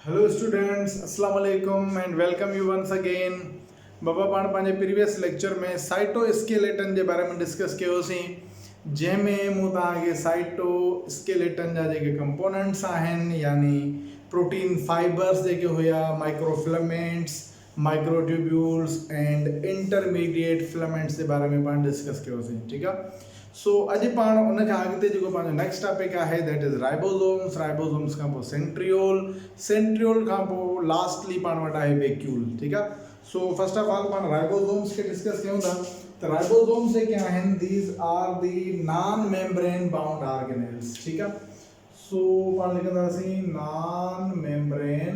Hello students, Assalamu alaikum and welcome you once again. बाबा पाण पंहिंजे previous lecture में cytoskeleton जे बारे में डिस्कस कयोसीं, जंहिंमें मूं तव्हांखे साइटोस्केलेटन जा जेके कंपोनेंट्स आहिनि यानी प्रोटीन फाइबर्स जेके हुया, microfilaments, microtubules and intermediate filaments जे बारे में पाण डिस्कस कयोसीं, ठीकु आहे। सो अॼु पाण उन खां अॻिते जेको पंहिंजो नेक्स्ट टॉपिक आहे दैट इज़ राइबोसोम्स खां पोइ सेंट्रियोल खां पोइ लास्टली पाण वटि आहे वेक्यूल, ठीकु आहे। सो फर्स्ट ऑफ ऑल पाण राइबोसोम्स खे डिस्कस कयूं था त राइबोसोम्स जेके आहिनि these are the non membrane bound organelles, ठीकु आहे। सो पाण लिखंदासीं non membrane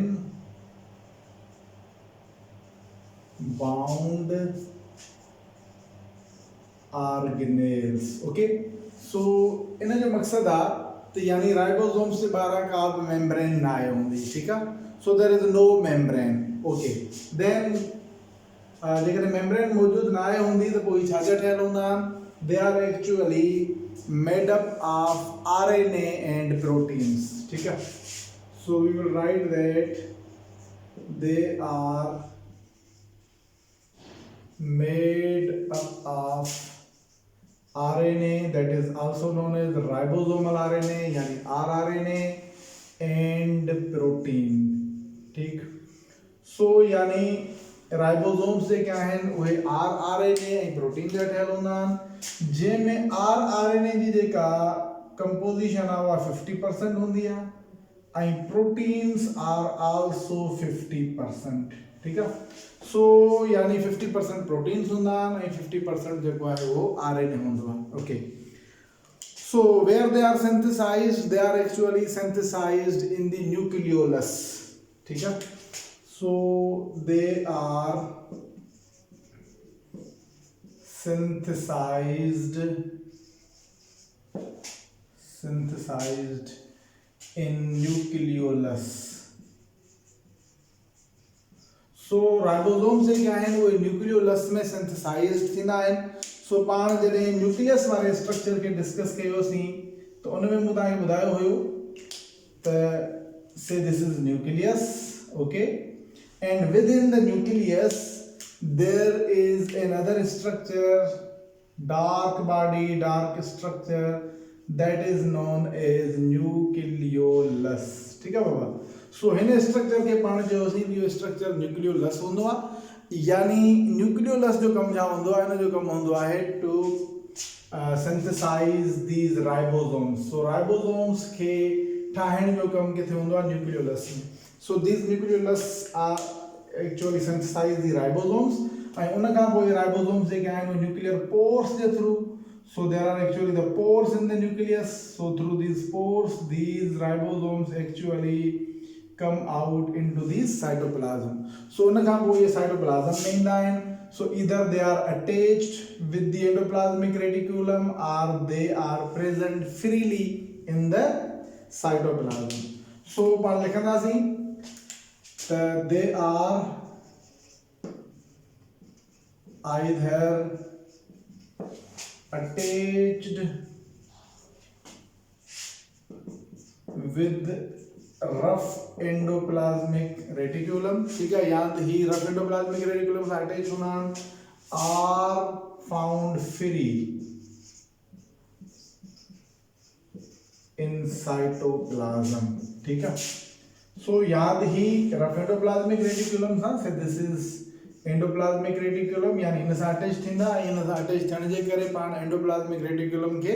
bound organelles, okay. So इन जो मकसद आहे त यानी राइबोसोम्स जे ॿाहिरां का बि मेम्ब्रेन न आहे हूंदी, ठीकु आहे। So there is no membrane, okay. Then जेकॾहिं मेम्ब्रेन मौजूदु न आहे हूंदी त पोइ छा ठहियल हूंदा आहिनि, they are actually made up of RNA and proteins, ठीकु आहे। So we will write that they are made up of RNA, that is also known as ribosomal RNA यानी rRNA and protein, ठीक। सो यानी राइबोसोम्स जेके आहिनि उहे rRNA ऐं protein जा ठहियल हूंदा आहिनि, जंहिंमें rRNA जी जेका कंपोजिशन आहे उहा 50% हूंदी आहे ऐं प्रोटीन्स आर आल्सो 50%, ठीकु आहे। सो यानी 50% प्रोटीन्स हूंदा आहिनि ऐं 50% जेको आहे उहो RNA हूंदो आहे, okay. So where they are synthesised, they are actually synthesised in the nucleolus, ठीक है। So they are synthesized in nucleolus. So ribosomes जेके आहिनि उहे न्यूक्लियोलस में सिंथेसाइज्ड थींदा आहिनि। सो पाण जॾहिं न्यूक्लियस वारे स्ट्रक्चर खे डिस्कस कयोसीं त उन में मूं तव्हांखे ॿुधायो हुयो त say this is nucleus, okay, and within the nucleus there is another structure, dark body, dark structure that is known as nucleolus, ठीक है बाबा। सो हिन स्ट्रक्चर के पाण चयोसीं इहो स्ट्रक्चर न्यूक्लियोलस हूंदो आहे, यानी न्यूक्लियोलस जो कमु छा हूंदो आहे, हिन जो कमु हूंदो आहे to synthesize these ribosomes. So ribosomes खे ठाहिण जो कमु किथे हूंदो आहे, न्यूक्लियोलस में। So these nucleolus are actually synthesize the ribosomes ऐं उन खां पोइ राइबोसोम्स जेके आहिनि उहे न्यूक्लियर पोर्स जे through, so there are actually the pores in the nucleus, so through these pores these ribosomes actually come out into the cytoplasm. So उन खां पोइ ये cytoplasm में ईंदा आहिनि। So either they are attached with the endoplasmic reticulum or they are present freely in the cytoplasm. So पाण लिखंदासीं त they are either attached with rough endoplasmic reticulum, ठीक है, या तो ही rough endoplasmic reticulum से attached होना, are found free in cytoplasm, ठीक है। सो याद ही rough endoplasmic reticulum सां से this is एंडोप्लाज्मिक रेटिकुलम यानी इन सां अटैच थींदा ऐं इन सां अटैच थियण जे करे पाण एंडोप्लाज्मिक रेटिकुलम खे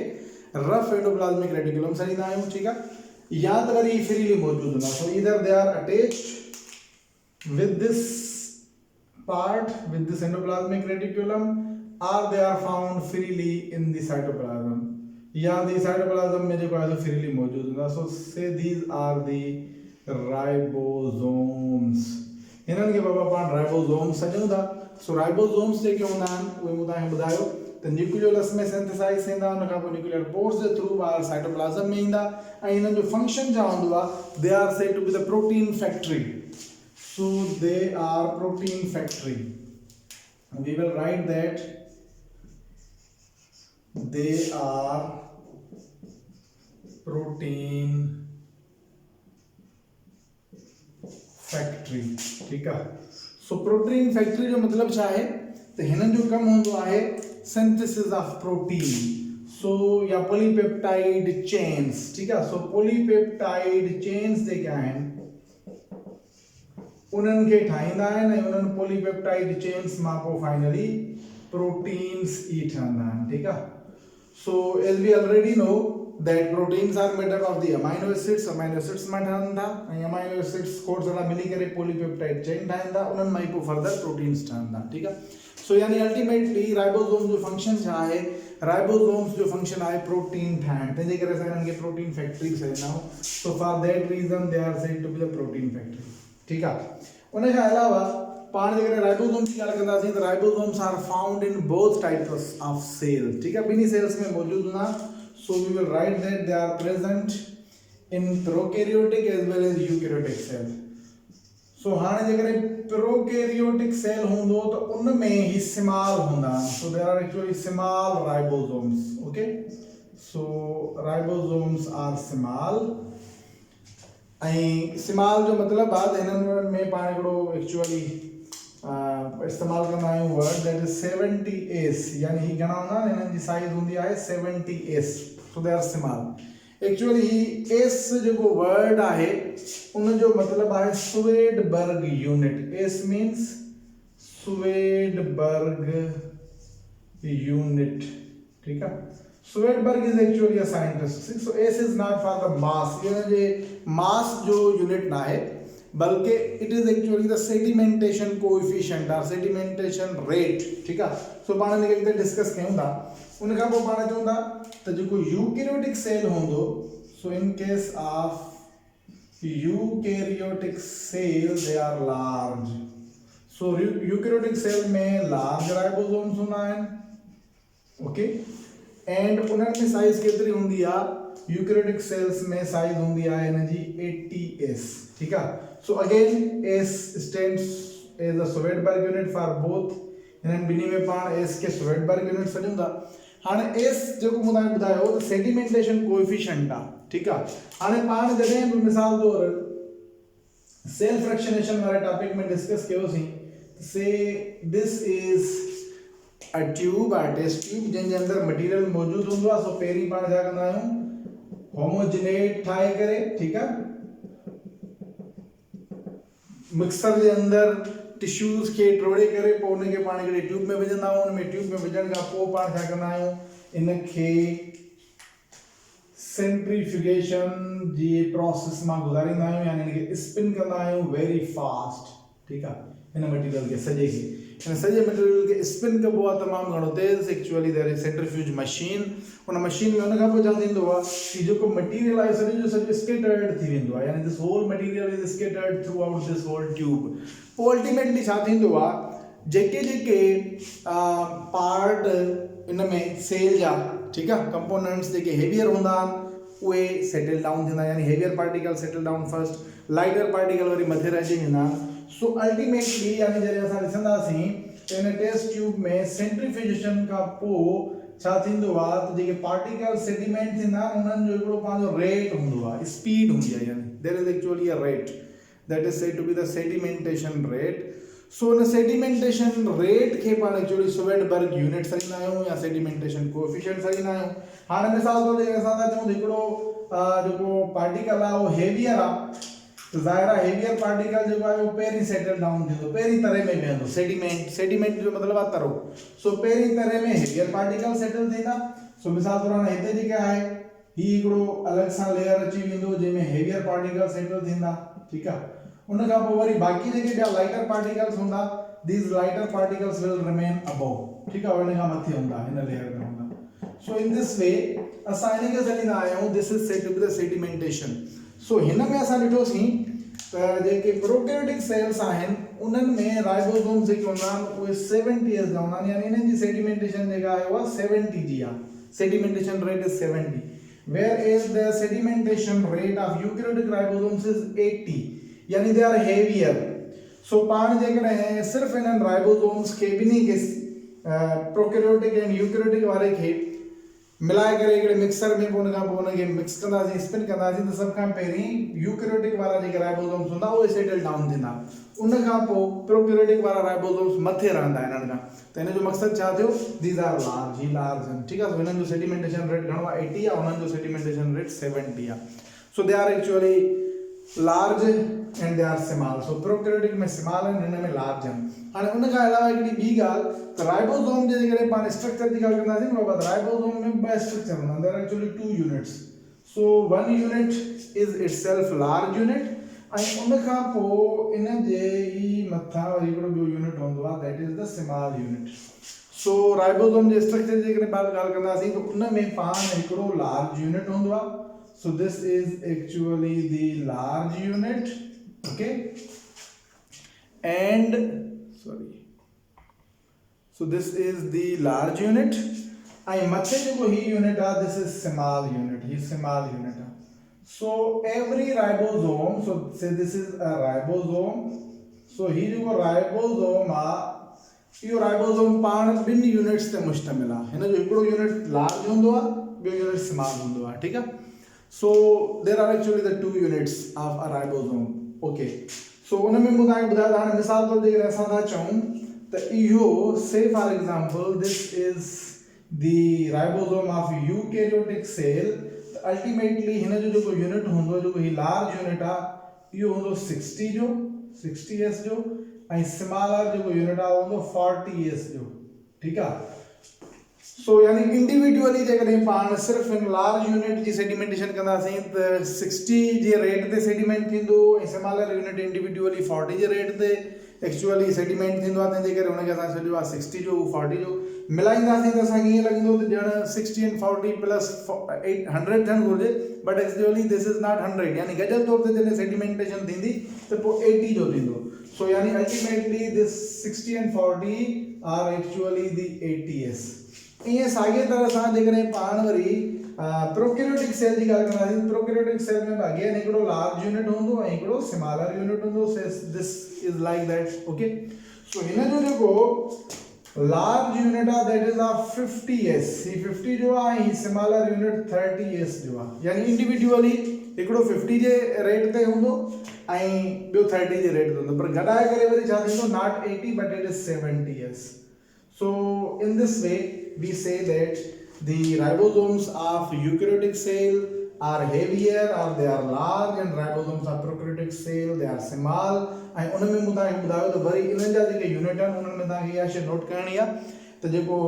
रफ एंडोप्लाज्मिक रेटिकुलम सॾींदा आहियूं, ठीकु आहे। या त वरी फ्रीली मौजूदु हूंदा, so either they are attached with this part, with this endoplasmic reticulum, or they are found freely in the cytoplasm, या द साइटोप्लाज्म में जेको आहे फ्रीली मौजूदु हूंदा। सो से दीज आर द राइबोसोम्स, हिननि खे बाबा पाण राइबोसोम्स सॾूं था। सो राइबोसोम्स जेके हूंदा आहिनि उहे मूं तव्हांखे ॿुधायो त न्यूक्लियोलस में सिंथेसाइज थींदा, उन खां पोइ न्यूक्लियर पोर्स जे थ्रू ॿाहिरि साइटोप्लाज्म में ईंदा ऐं हिननि जो फंक्शन छा हूंदो आहे, they are said to be the protein factory. So they are protein factory, we will write that they are protein factory, ठीक है। सो प्रोटीन फैक्ट्री जो मतलब छा है तो हिननि जो कम होंदो आहे सिंथेसिस ऑफ प्रोटीन, सो या पॉलीपेप्टाइड चेन्स, ठीक है। सो पॉलीपेप्टाइड चेन्स जेके आहिनि उन्हनि खे ठाहींदा आहिनि ऐं उन्हनि पॉलीपेप्टाइड चेन्स मां पोइ फाइनली प्रोटीन्स ई ठहंदा आहिनि, ठीक है। So as we already know that proteins are made up of the amino acids मां ठहंदा ऐं amino acids कोड सारा मिली करे पॉलीपेप्टाइड चेन ठाहींदा, उन्हनि मां ई पोइ फर्दर प्रोटीन्स ठहंदा, ठीक है। सो यानी अल्टीमेटली राइबोसोम जो फंक्शन छा आहे, राइबोसोम्स जो फंक्शन आहे प्रोटीन ठाहिण, तंहिंजे करे असां हिननि खे प्रोटीन फैक्ट्री चवंदा आहियूं। So for that reason they are said to be the protein factory, ठीक आहे। उन खां अलावा पाण जेकॾहिं राइबोसोम जी ॻाल्हि कंदासीं त ribosomes are found in both types of cells, ठीक है, ॿिन्ही सेल्स में मौजूद हूंदा। So we will write that they are present in prokaryotic as well as eukaryotic cell. So हाणे जेकॾहिं prokaryotic cell हूंदो तो उनमें ही small हूंदा, so there are actually small ribosomes, okay, so ribosomes are small ऐं small जो मतलब आहे हिननि में पाण हिकिड़ो एक्चुअली इस्तेमाल कंदा आहियूं वर्ड दैट इज 70s, यानी ही घणा हूंदा आहिनि, हिननि जी साइज हूंदी आहे 70s, so they are small। Actually he S जेको वर्ड आहे उन जो मतलब आहे Svedberg unit, S means Svedberg unit, ठीक है। Svedberg is actually a scientist, so S is not for the mass, ये जे मास जो यूनिट ना है बल्कि it is actually the sedimentation coefficient और सेडिमेंटेशन रेट, ठीक है। सो पाण ने के डिस्कस कयूं था, उन खां पोइ पाण चऊं था त जेको यूकैरियोटिक सेल हूंदो, so in case of eukaryotic cell they are large, so eukaryotic cell में लार्ज राइबोसोम्स हूंदा आहिनि, ओके, एंड उन्हनि में साइज केतिरी हूंदी आहे, यूकैरियोटिक सेल्स में साइज हूंदी आहे हिन जी 80s, ठीक है। So again S stands as a Svedberg unit for both, हिननि ॿिन्ही में पाण S के Svedberg unit सॾियूं था। हाणे S जेको मूं तव्हांखे ॿुधायो त सेडिमेंटेशन कोएफिशिएंट आहे, ठीक आहे। हाणे पाण जॾहिं बि मिसाल तौर सेल फ्रैक्शनेशन वारे टॉपिक में डिस्कस कयोसीं, say this is a tube, a test tube जंहिंजे अंदर मटेरियल मौजूद हूंदो आहे। सो पहिरीं पाण छा कंदा आहियूं, होमोजिनेट ठाहे करे, ठीक आहे, मिक्सर के अंदर टिश्यूज़ के टोड़े करे पोइ उनके पाण हिकिड़े ट्यूब में विझंदा आहियूं, उन में ट्यूब में विझण खां पोइ पाण छा कंदा आहियूं, इनखे सेंट्रीफ्यूगेशन जी प्रोसेस मां गुज़ारींदा आहियूं, यानी इनखे स्पिन कंदा आहियूं वेरी फास्ट, ठीक आहे। इन मटेरियल के सॼे खे, इन सॼे मटेरियल के स्पिन कबो आहे तमामु घणो तेज़, actually there is centrifuge machine, उन मशीन में उन खां पोइ छा थींदो आहे कि जेको मटेरियल आहे सॼो जो सॼो स्कैटर्ड थी वेंदो आहे, यानी this whole material is scattered throughout this whole tube. पोइ अल्टीमेटली छा थींदो आहे, जेके जेके पार्ट इन में सेल जा, ठीक आहे, कंपोनेंट्स जेके हेवियर हूंदा आहिनि उहे सेटल डाउन थींदा, यानी heavier particle settle down first, lighter particle worry मथे रहिजी वेंदा आहिनि। सो अल्टीमेटली यानी जॾहिं असां ॾिसंदासीं त इन टेस्ट ट्यूब में सेंट्रीफ्यूगेशन खां पोइ छा थींदो आहे त जेके पार्टिकल सेडिमेंट थींदा आहिनि उन्हनि जो हिकिड़ो पंहिंजो रेट हूंदो आहे, स्पीड हूंदी आहे, यानी there is actually a rate that is said to be the sedimentation rate. So उन सेडिमेंटेशन रेट खे पाण एक्चुअली स्वेडबर्ग यूनिट सॾींदा आहियूं या सेडिमेंटेशन कोएफिशिएंट सॾींदा आहियूं। हाणे मिसाल तौर ते असां था चऊं हिकिड़ो जेको पार्टिकल आहे उहो हेवियर आहे, तो ज़ाहिर आहे हेवियर पार्टिकल जेको आहे उहो पहिरीं सेटल डाउन थींदो, पहिरीं तरह में वेंदो, सेडिमेंट जो मतिलबु आहे तरो। सो पहिरीं तरह में हेवियर पार्टिकल सेटल थींदा। सो मिसाल तौर हाणे हिते जेके आहे ही हिकिड़ो अलॻि सां लेयर अची वेंदो जंहिंमें हेवियर पार्टिकल सेटल थींदा, ठीकु आहे। उन खां पोइ वरी बाक़ी जेके ॿिया लाइटर पार्टिकल्स हूंदा, these lighter particles will remain above, ठीकु आहे, हिन खां मथे हूंदा, हिन लेयर में हूंदा। सो इन दिस वे असां हिन खे सॾींदा आहियूं this is said to be the sedimentation. So हिन में असां ॾिठोसीं त जेके प्रोकैरियोटिक सेल्स आहिनि उन्हनि में राइबोसोम्स जेके हूंदा आहिनि उहे 70s जा हूंदा आहिनि, यानी इन्हनि जी सेडिमेंटेशन जेका आहे उहा 70 जी आहे, sedimentation rate is 70, whereas the sedimentation rate of eukaryotic ribosomes is 80, यानी दे आर हेवियर। सो पाण जेकॾहिं सिर्फ़ु इन्हनि राइबोसोम्स खे ॿिन्ही खे प्रोकैरियोटिक एंड यूकैरियोटिक वारे खे मिलाए करे हिकिड़े मिक्सर में पोइ उन खां पोइ उनखे मिक्स कंदासीं स्पिन कंदासीं त सभ खां पहिरीं यूकैरियोटिक वारा जेके राइबोसोम्स हूंदा उहे सेटल डाउन थींदा, उन खां पोइ प्रोकैरियोटिक वारा राइबोसोम्स मथे रहंदा हिननि खां। त हिन जो मक़सदु छा थियो, दीज़ आर लार्ज, ही लार्ज आहिनि, ठीकु आहे। हिननि जो सेडिमेंटेशन रेट घणो आहे 80 आहे, हुननि जो सेडिमेंटेशन रेट 70 आहे। So they are actually large and they are small. So prokaryotic में स्मॉल आहिनि, हिन में लार्ज आहिनि। हाणे उन खां अलावा हिकिड़ी ॿी ॻाल्हि त राइबोसोम जे जेकॾहिं पाण स्ट्रक्चर जी ॻाल्हि कंदासीं न बाबा, राइबोसोम में ॿ स्ट्रक्चर हूंदा आहिनि, there are actually 2 units. So one unit is itself large unit, ऐं उन खां पोइ इन जे ई मथां वरी हिकिड़ो ॿियो यूनिट हूंदो आहे, that is the small unit. So ribosome जे स्ट्रक्चर जी जेकॾहिं पाण ॻाल्हि कंदासीं त उन में पाण हिकिड़ो लार्ज यूनिट हूंदो आहे। So this is actually the large unit, okay, and sorry, so this is the large unit. I mathe jo hi unit are, this is small unit, he small unit are. So every ribosome, so say this is a ribosome, so he jo ribosome are, yo ribosome पाण ॿिनि units ते मुश्तमिल आहे। हिन जो हिकिड़ो unit large हूंदो आहे, ॿियो यूनिट स्मॉल हूंदो आहे, ठीकु आहे। So there are actually the 2 units of a ribosome, okay. So उन में मूं तव्हांखे ॿुधायो त हाणे मिसाल तौर ते असां था चऊं त इहो, say for example this is the ribosome of eukaryotic cell, त अल्टीमेटली हिन जो जेको यूनिट हूंदो, जेको ही लार्ज यूनिट आहे, इहो हूंदो 60 जो 60s जो, ऐं स्मॉलर जेको यूनिट आहे हूंदो 40s जो, ठीकु आहे। सो यानी इंडिविजुअली जेकॾहिं पाण सिर्फ़ु हिन लार्ज यूनिट जी सेडिमेंटेशन कंदासीं त 60 जे रेट ते सेडिमेंट थींदो, ऐं स्मॉलर यूनिट इंडिविजुअली 40 जे रेट ते एक्चुअली सेडिमेंट थींदो आहे। तंहिंजे करे हुनखे असां चयो आहे 60 जो 40 जो मिलाईंदासीं त असांखे ईअं लॻंदो त ॼण 60 and 40 प्लस 100 थियणु घुरिजे, but actually this is not 100, यानी गॾियल तौर ते जॾहिं सेडिमेंटेशन थींदी त पोइ 80 जो थींदो। सो यानी ultimately this 60 and 40 are actually the 80s। ईअं साॻिए तरह सां जेकॾहिं पाण वरी प्रोकैरियोटिक सेल जी ॻाल्हि कंदासीं, प्रोकैरियोटिक सेल में अगेन हिकिड़ो लार्ज यूनिट हूंदो ऐं हिकिड़ो स्मॉलर यूनिट हूंदो। This is like that, okay. So हिन जो जेको लार्ज यूनिट आहे दैट इज ऑफ 50s, ही 50 जो आहे, ऐं स्मॉलर यूनिट 30s जो आहे। यानी इंडिविजुअली हिकिड़ो 50 जे रेट ते हूंदो ऐं ॿियो 30 जे रेट ते हूंदो, पर गॾाए करे वरी छा थींदो, not 80 but it is 70s। So in this way we say that the ribosomes of eukaryotic cell are heavier or they are large, and ribosomes of prokaryotic cell they are small। ऐं उन में मूं तव्हांखे ॿुधायो त worry इन्हनि जा जेके unit आहिनि उन्हनि में तव्हांखे इहा शइ नोट करणी आहे त जेको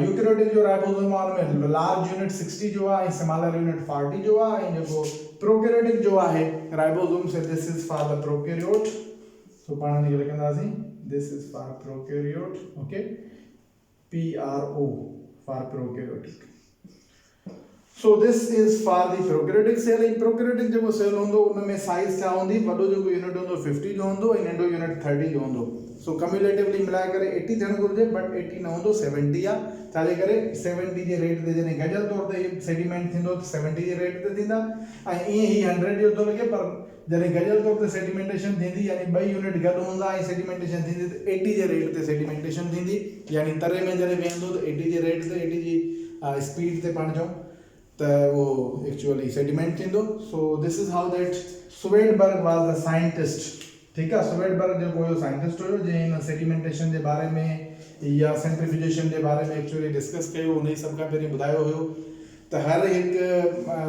यूकैरियोटिक जो राइबोसोम आहे उन में लार्ज यूनिट 60 जो आहे ऐं स्मॉलर यूनिट 40 जो आहे, ऐं जेको प्रोकैरियोटिक जो आहे ribosome say this is for the prokaryote. So पाण हिनखे लिखंदासीं, this is for prokaryote, okay, PRO for prokaryotic। So this is for the prokaryotic cell। ऐं प्रोकैरियोटिक जेको सेल हूंदो उन में साइज छा हूंदी, वॾो जेको यूनिट हूंदो 50 जो हूंदो ऐं नंढो यूनिट 30 जो हूंदो। सो कम्युलेटिवली मिलाए करे 80 थियणु घुरिजे, बट 80 न हूंदो, 70 आहे। छाजे करे 70 जे रेट ते जॾहिं गॾियल तौर ते सेडिमेंट थींदो त 70 जे रेट ते थींदा, ऐं ईअं ई 100 जो थो लॻे, पर जॾहिं गॾियल तौर ते सेडिमेंटेशन थींदी यानी ॿई यूनिट गॾु हूंदा ऐं सेडिमेंटेशन थींदी त 80 जे रेट ते सेडिमेंटेशन थींदी, यानी तरे में जॾहिं वेंदो त 80 जे रेट ते, 80 जी स्पीड ते पाण चऊं त उहो एक्चुअली सेडिमेंट थींदो। सो this is how that Svedberg was the scientist, ठीकु आहे। स्वेडबर्ग जेको हुयो साइंटिस्ट हुयो जंहिं हिन सेडिमेंटेशन जे बारे में या सेंट्रीफ्यूजेशन जे बारे में एक्चुअली डिस्कस कयो। हुन ई सभ खां पहिरीं ॿुधायो हुयो त हर हिकु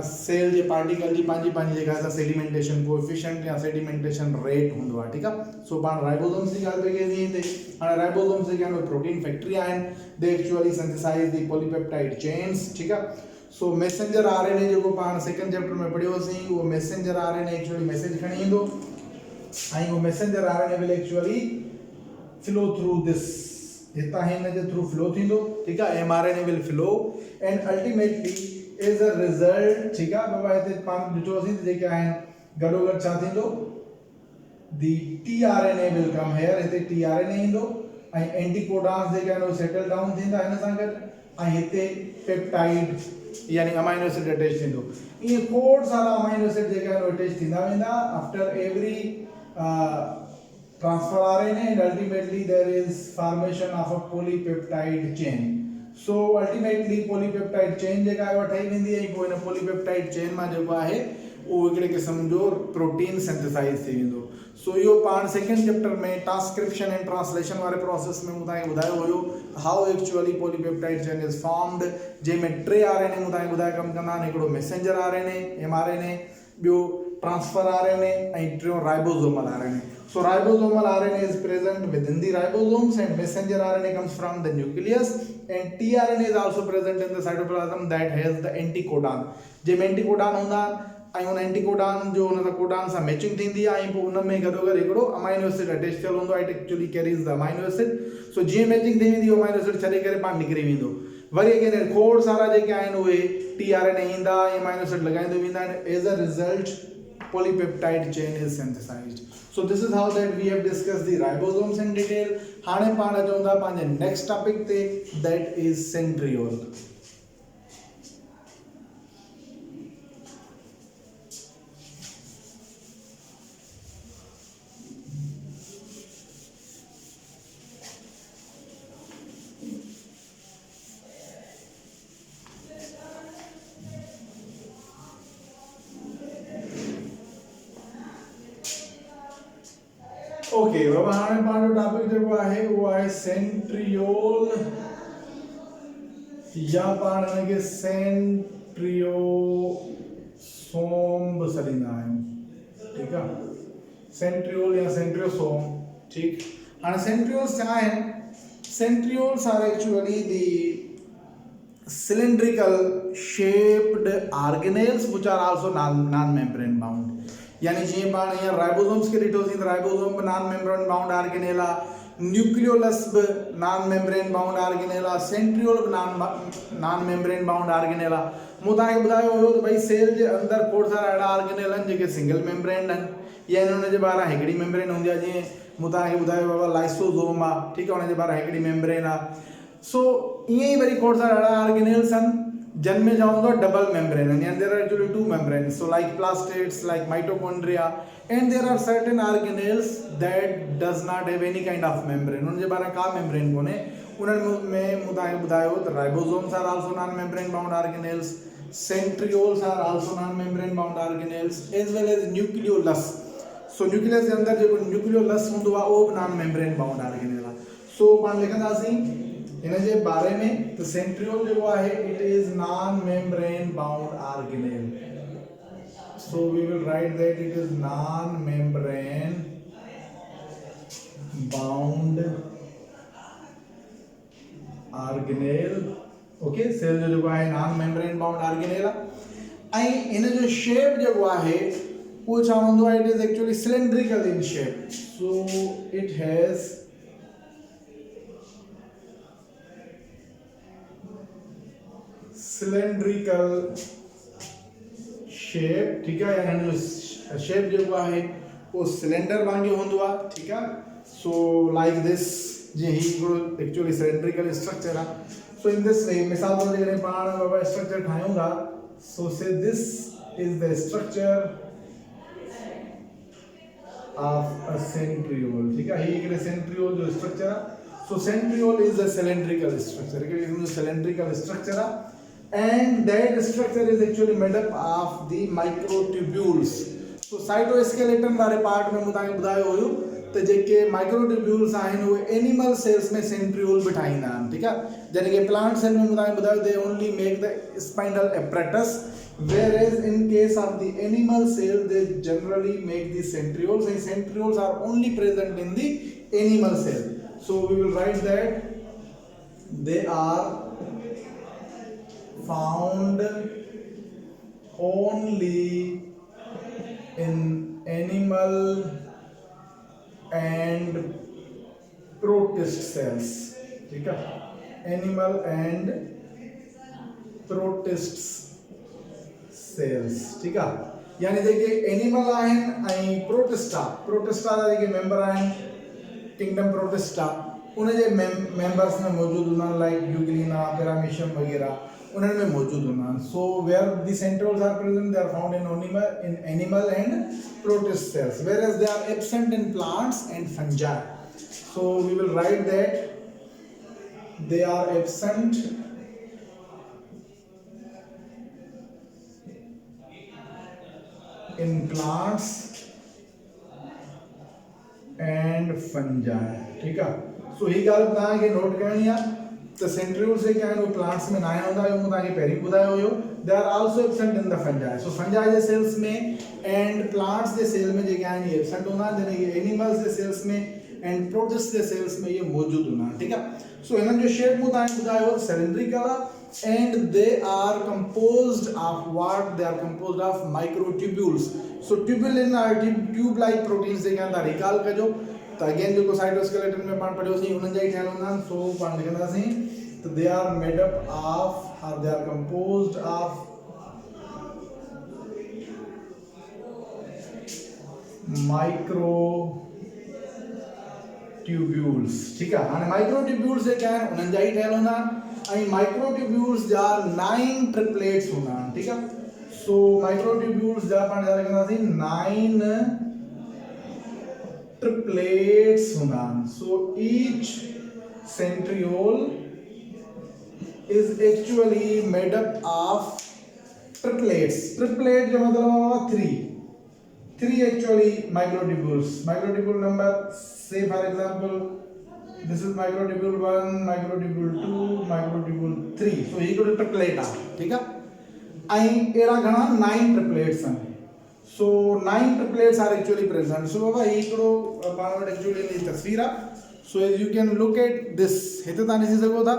सेल जे पार्टिकल जी पंहिंजी पंहिंजी जेका आहे सेडिमेंटेशन कोएफिशिएंट या सेडिमेंटेशन रेट हूंदो आहे, ठीकु आहे। सो पाण राइबोसोम्स जी ॻाल्हि पई कईसीं हिते। हाणे राइबोसोम्स जेके आहिनि प्रोटीन फैक्ट्री आहिनि, they actually synthesize the polypeptide chains, ठीकु आहे। सो मैसेंजर RNA जेको पाण सेकंड चैप्टर में पढ़ियोसीं, उहो मैसेंजर RNA एक्चुअली मैसेज खणी ईंदो ऐं उहो messenger RNA will actually flow through this, हितां हिन जे थ्रू फ्लो थींदो, ठीकु आहे। mRNA will flow and ultimately as a result, ठीकु आहे बाबा, हिते पाण ॾिठोसीं त जेके आहिनि गॾोगॾु छा थींदो, दी tRNA विल कम हेयर, हिते tRNA ईंदो ऐं एंटीकोडॉन्स जेके आहिनि उहे सेटल डाउन थींदा हिन सां गॾु, ऐं हिते पेप्टाइड यानी अमाइनो एसिड अटैच थींदो। ईअं खोड़ सारा अमाइनो एसिड जेके आहिनि उहे अटैच थींदा वेंदा after every transfer RNA, and ultimately there is formation of a polypeptide chain। So ultimately polypeptide chain जेका आहे ठही वेंदी ऐं पोइ हिन पॉलीपेप्टाइड चेन मां जेको आहे उहो हिकिड़े क़िस्म जो प्रोटीन सिंथेसाइज़ थी वेंदो। सो इहो पाण सेकेंड चैप्टर में ट्रांसक्रिप्शन एंड ट्रांसलेशन वारे प्रोसेस में मूं तव्हांखे ॿुधायो हुयो how actually polypeptide chain is formed, जंहिंमें 3 RNA मूं तव्हांखे ॿुधाए कमु कंदा आहिनि, हिकिड़ो मैसेंजर RNA mRNA, ॿियो ट्रांसफर RNA ऐं टियों ribosomal RNA। So ribosomal RNA is present within the ribosomes and messenger RNA comes from the nucleus and tRNA is also present in the cytoplasm that has the anticodon। जंहिंमें एंटीकोडान हूंदा ऐं उन एंटीकोडान जो उन सां codon सां मैचिंग थींदी आहे ऐं पोइ उन में गॾोगॾु हिकिड़ो अमाइनो एसिड अटैच थियल हूंदो आहे। It actually carries the amino acid. So जीअं मैचिंग थी वेंदी अमाइनो एसिड छॾे करे पाण निकिरी वेंदो। वरी अगेन खोड़ सारा जेके आहिनि उहे tRNA ईंदा ऐं अमाइनो एसिड लॻाईंदे वेंदा आहिनि। As a result polypeptide chain is synthesized। So this is how that we have discussed the ribosomes in detail। हाणे पाण अचूं था पंहिंजे नेक्स्ट टॉपिक ते, that is centriole। ओके बाबा हाणे पाण जो टॉपिक जेको आहे उहो आहे सेंट्रियोल या पाण हिनखे सेंट्रियोसोम बि सॾींदा आहियूं, ठीकु आहे, सेंट्रियोल या सेंट्रियोसोम। ठीकु, हाणे सेंट्रियोल्स छा आहिनि? Centrioles are actually the cylindrical shaped organelles which are also non-membrane bound। यानी जीअं पाण हींअर राइबोसोम्स खे ॾिठोसीं त राइबोसोम बि नॉन मेम्ब्रेन बाउंड ऑर्गेनेल आहे, न्यूक्लियोलस बि नॉन मेम्ब्रेन बाउंड ऑर्गेनेल आहे, सेंट्रियोल बि नॉन मेम्ब्रेन बाउंड ऑर्गेनेल आहे। मूं तव्हांखे ॿुधायो हुयो त भई सेल जे अंदरि खोड़ सारा अहिड़ा ऑर्गेनेल आहिनि जेके सिंगल मेम्ब्रेन आहिनि या हुन जे ॿाहिरां हिकिड़ी मेम्ब्रेन हूंदी आहे। जीअं मूं तव्हांखे ॿुधायो बाबा लाइसोसोम आहे, ठीकु आहे, हुन जे ॿाहिरां हिकिड़ी मेम्ब्रेन आहे। सो ईअं ई वरी खोड़ सारा अहिड़ा ऑर्गेनेल्स आहिनि जिनमें जा हूंदो आहे double membrane, and there are actually 2 membranes, so like plastids, like mitochondria, and there are certain organelles that does not have any kind of membrane। उन जे ॿाहिरां का मेम्ब्रेन कोन्हे। उन्हनि में मूं तव्हांखे ॿुधायो त ribosomes are also non membrane bound organelles, centrioles are also non membrane bound organelles, as well as nucleolus. So nucleus जे अंदरि जेको न्यूक्लियोलस हूंदो आहे उहो बि नॉन मेम्ब्रेन बाउंड ऑर्गेनेल आहे। सो पाण लिखंदासीं इन जे बारे में त सेंट्रियोल जेको आहे it is non membrane bound organelle. So we will write that it is non membrane bound organelle. Okay, cell जो जेको आहे नॉन मेम्ब्रेन बाउंड ऑर्गेनेल आहे ऐं इन जो शेप जेको आहे उहो छा हूंदो आहे? It is actually cylindrical in shape. So it has cylindrical shape। ठीक है, यानी शेप जेको आहे वो सिलेंडर वांगुरु हूंदो आहे, ठीकु आहे। सो लाइक दिस, जीअं हिकिड़ो एक्चुअली सिलेंड्रिकल स्ट्रक्चर आहे। सो इन दिस वे, मिसाल तौर ते पाण बाबा स्ट्रक्चर ठाहियूं था, so say this is the structure of a centriole. ठीक है, ही हिकिड़े सेंट्रियोल जो स्ट्रक्चर आहे। So centriole is a cylindrical structure, हिकिड़ो सिलेंड्रिकल स्ट्रक्चर आहे। And that structure is actually made up of the microtubules। So cytoskeleton वारे part में मूं तव्हांखे ॿुधायो हुयो त जेके माइक्रोट्यूब्यूल्स आहिनि उहे एनिमल सेल्स में सेंट्रियोल बि ठाहींदा आहिनि, ठीकु आहे। जॾहिं कि प्लांट सेल में मूं तव्हांखे ॿुधायो they only make the spinal apparatus, whereas in case of the animal cell they generally make the centrioles, and centrioles are only present in the animal cell। So we will write that they are found only in animal and protist cells। ठीक है, animal and protist cells, ठीक है। यानी देखिए animal आहिनि ऐं protista जा जेके member आहिनि किंगडम प्रोटिस्टा उन जे मेंबर्स में मौजूद हूंदा आहिनि, लाइक यूग्लिना, पैरामीशियम वगैरह उन्हनि में मौजूद हूंदा आहिनि। So where the centrioles are present, they are found in animal and protist cells, whereas they are absent in plants and fungi। So we will write that they are absent in plants and fungi, ठीक है। सो ही ॻाल्हि तव्हांखे note करणी आहे त centrioles जेके आहिनि उहे plants में न हूंदा आहिनि, मूं तव्हांखे पहिरीं ॿुधायो हुयो। They are also absent in the fungi. So fungi जे सेल्स में एंड प्लांट्स जे सेल में जेके आहिनि इहे एब्सेंट हूंदा आहिनि, जॾहिं कि एनिमल्स जे सेल्स में एंड प्रोटिस्ट जे सेल्स में ये मौजूद हूंदा आहिनि, ठीक है। सो हिननि जो शेप मूं तव्हांखे ॿुधायो सिलेंड्रिकल आहे and they are composed of what, they are composed of microtubules. So tubulin are tube like proteins जेके आहिनि तव्हां रिकॉल कजो त अगेन जेको साइटोस्केलेटन में पाण पढ़ियोसीं उन्हनि जा ई ठहियल हूंदा आहिनि। सो पाण लिखंदासीं त they are made up of or they are composed of microtubules, ठीक है। हाणे माइक्रोट्यूब्यूल्स जेके आहिनि उन्हनि जा ई ठहियल हूंदा आहिनि ऐं माइक्रोट्यूब्यूल्स जा 9 ट्रिपलेट्स हूंदा आहिनि, ठीक है। सो माइक्रोट्यूब्यूल्स जा पाण याद रखंदासीं 9 ट्रिपलेट्स हूंदा आहिनि। So each centriole is actually made up of triplets. Triplet जो मतलब 3 actually microtubules. Microtubule number, say for example, this is microtubule 1, microtubule 2, microtubule 3. So ये कोई triplet आहे, ठीक है। ऐं एड़ा घणा 9 triplets आहिनि। So 9 triplets are actually present. So बाबा हिकिड़ो पाण वटि actually इन जी तस्वीर आहे। So as you can look at this, हिते तव्हां ॾिसी सघो था,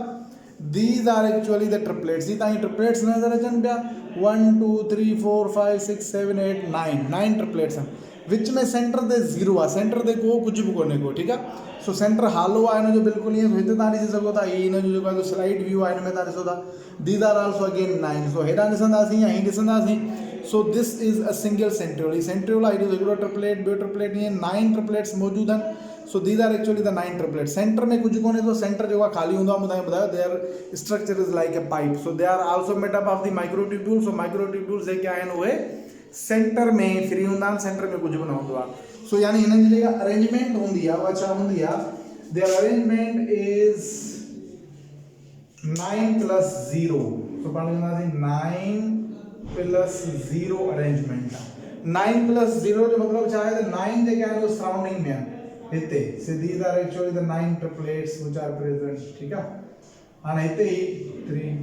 these are actually the triplets। जी तव्हांखे triplets नज़र अचनि पिया 1 2 3 4 5 6 7 8 9 ट्रिपलेट्स आहिनि। विच में सेंटर ते 0 आहे, सेंटर ते को कुझु बि कोन्हे को, ठीकु आहे। सो सेंटर हालो आहे हिन जो बिल्कुलु ईअं। हिते तव्हां ॾिसी सघो था, हीअ हिन जो जेको आहे स्लाइड व्यू आहे, हिन में तव्हां ॾिसो था these are also again 9। So हेॾां ॾिसंदासीं या हीअं ॾिसंदासीं। So this is a single centriole. ही सेंट्रियोल आहे, हिकिड़ो ट्रिपलेट, ॿियो ट्रिपलेट, ईअं 9 ट्रिपलेट्स मौजूदु आहिनि। So these are actually the 9 triplets. Center में कुझु कोन्हे थो, सेंटर जेको आहे ख़ाली हूंदो आहे। मूं तव्हांखे ॿुधायो their structure is like a pipe. So they are also made up of the microtubules. So microtubules जेके आहिनि उहे सेंटर में फ्री हूंदा आहिनि, सेंटर में कुझु बि न हूंदो आहे। सो यानी हिननि जी जेका अरेंजमेंट हूंदी आहे उहा छा हूंदी आहे, देयर अरेंजमेंट इज़ 9 + 0। सो पाण चवंदासीं 9 + 0 अरेंजमेंट आहे। 9 + 0 जो मतिलबु छा आहे त 9 जेके आहिनि उहे सराउंडिंग में आहिनि हिते। So these are actually the 9 triplets which are present, ठीक आहे। हाणे हिते ही 3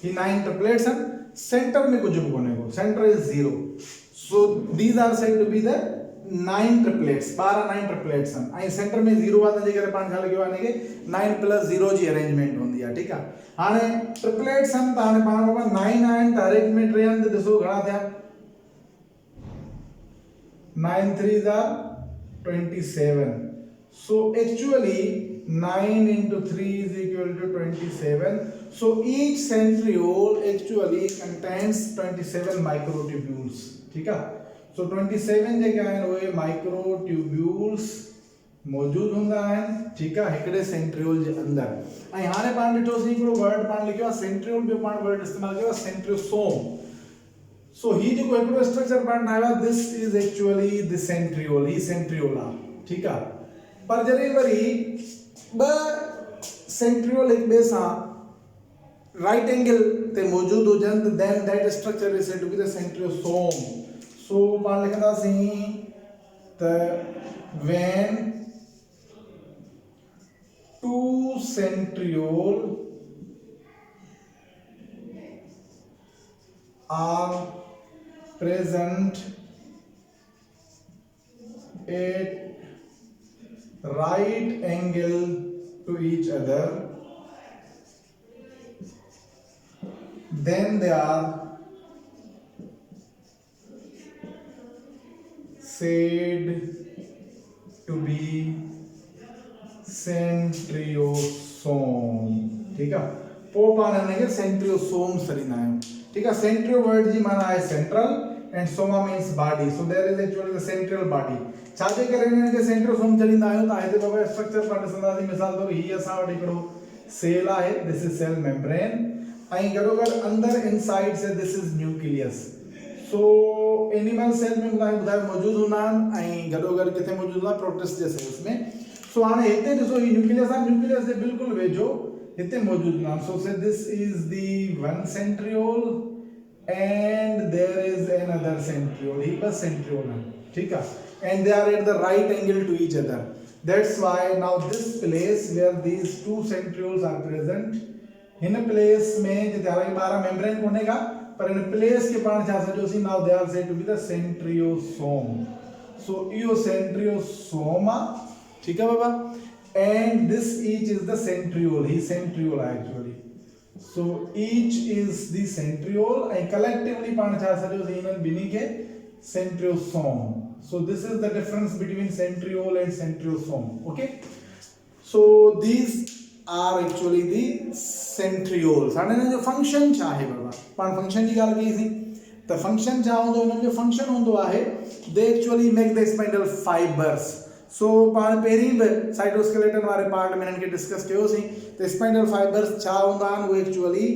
ही 9 ट्रिपलेट्स आहिनि। सेंटर में कुझु बि कोन्हे को, center is 0। So these are said to be the 9 triplets. 9 triplets आहिनि ऐं सेंटर में 0 आहे, तंहिंजे करे पाण छा लिखियो आहे हिनखे 9 + 0 जी अरेंजमेंट हूंदी आहे, ठीकु आहे। हाणे ट्रिपलेट्स आहिनि त हाणे पाण बाबा 9 आहिनि त अरेंजमेंट टे आहिनि त ॾिसो घणा थिया, 9 3s are 27। So actually 9 × 3 is equal to 27. So each centriole actually contains 27 microtubules, ठीक है। So 27 जेके आहिनि उहे माइक्रोट्यूब्यूल्स मौजूद हूंदा आहिनि, ठीक आहे, हिकिड़े सेंट्रियोल जे अंदरि। ऐं हाणे पाण ॾिठोसीं हिकिड़ो वर्ड पाण लिखियो आहे सेंट्रियोल, ॿियो पाण वर्ड इस्तेमालु कयो आहे सेंट्रियोसोम। सो ही जेको हिकिड़ो स्ट्रक्चर पाण ठाहियो आहे, this is actually the centriole. ही सेंट्रियोल आहे, ठीकु आहे। पर जॾहिं वरी ॿ सेंट्रियोल हिक ॿिए सां राइट एंगल ते मौजूद हुजनि त then that structure is said to be the centrosome. So पाण लिखंदासीं त when two centriole are present at right angle to each other, then they are said to be centriosome, ठीक है। पोइ पाण हिनखे सेंट्रियोसोम सॾींदा आहियूं, ठीक है। सेंट्रियो वर्ड जी माना आहे central and soma means body. So there is actually the central body. छाजे करे हिननि खे सेंट्रियोसोम चवंदा आहियूं त हिते बाबा स्ट्रक्चर पाण ॾिसंदासीं। मिसाल तौर हीअ असां वटि हिकिड़ो सेल आहे, दिस इज सेल मेम्ब्रेन, ऐं गॾोगॾु अंदरि inside say this is nucleus. So animal cell में ॿुधायो मौजूद हूंदा आहिनि ऐं गॾोगॾु किथे मौजूद हूंदा प्रोटिस्ट जे सेल्स में। सो हाणे हिते ॾिसो ही न्यूक्लियस आहे, न्यूक्लियस जे बिल्कुलु वेझो हिते मौजूद हूंदा आहिनि। सो say this is the one centriole and there is another centriole, ही बस centriole है, ठीक है, and they are at the right angle to each other. That's why now this place where these two centrioles are present, in a place में जिते हालांकि 12 membrane कोनेगा पर इन place के पाण छा सॼोसीं, now they are said to be the centriosome. So इहो centriosome आहे, ठीक है बाबा, and this each is the centriole, he centriole आहे actually. So each is the centriole and collectively पाण छा सॼोसीं इन्हनि ॿिन्ही खे centriosome. So this is the difference between centriole and centriosome. Okay, so these are actually the centrioles. हाणे इन्हनि जो function छा आहे बाबा, पाण फंक्शन जी ॻाल्हि कईसीं त फंक्शन छा हूंदो, इन्हनि जो फंक्शन हूंदो आहे they actually make the spindle fibers. सो पाण पहिरीं बि साइटोस्केलेटन वारे पार्ट में इन्हनि खे डिस्कस कयोसीं त स्पाइंडल फाइबर्स छा हूंदा आहिनि, उहे एक्चुअली